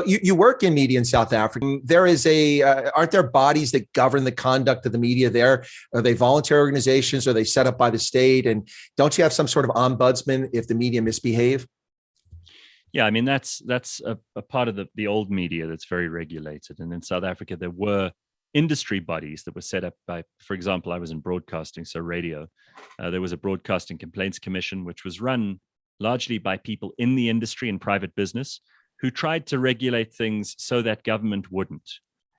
You work in media in South Africa. There is aren't there bodies that govern the conduct of the media there? Are they voluntary organizations? Are they set up by the state? And don't you have some sort of ombudsman if the media misbehave? Yeah, I mean, that's a part of the old media that's very regulated. And in South Africa, there were industry bodies that were set up by, for example, I was in broadcasting, so radio. There was a Broadcasting Complaints Commission, which was run largely by people in the industry and private business who tried to regulate things so that government wouldn't.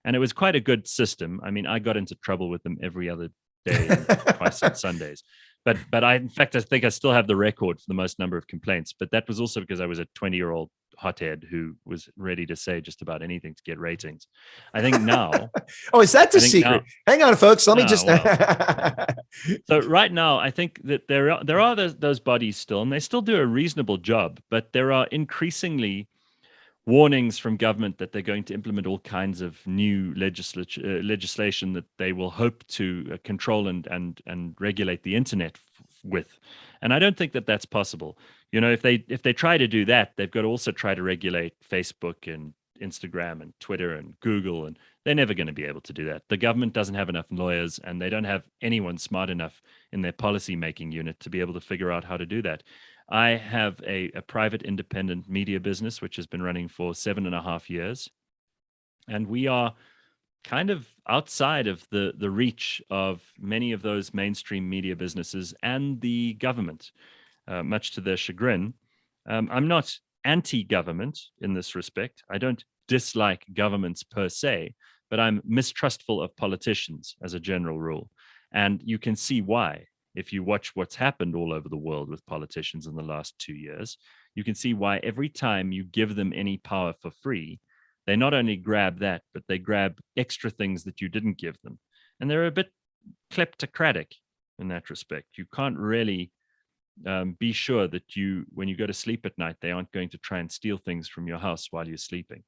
And it was quite a good system. I mean, I got into trouble with them every other day and twice on Sundays. But I, in fact, I think I still have the record for the most number of complaints. But that was also because I was a 20-year-old hothead who was ready to say just about anything to get ratings. I think now. Oh, is that the secret? Now, hang on, folks. Let me just. So right now, I think that there are those bodies still, and they still do a reasonable job. But there are increasingly warnings from government that they're going to implement all kinds of new legislation that they will hope to control and regulate the internet with. And I don't think that that's possible. You know, if they try to do that, they've got to also try to regulate Facebook and Instagram and Twitter and Google, and they're never going to be able to do that. The government doesn't have enough lawyers, and they don't have anyone smart enough in their policy making unit to be able to figure out how to do that. I have a private independent media business, which has been running for 7.5 years. And we are kind of outside of the reach of many of those mainstream media businesses and the government, much to their chagrin. I'm not anti-government in this respect. I don't dislike governments per se, but I'm mistrustful of politicians as a general rule. And you can see why. If you watch what's happened all over the world with politicians in the last 2 years, you can see why every time you give them any power for free, they not only grab that, but they grab extra things that you didn't give them. And they're a bit kleptocratic in that respect. You can't really be sure that when you go to sleep at night, they aren't going to try and steal things from your house while you're sleeping.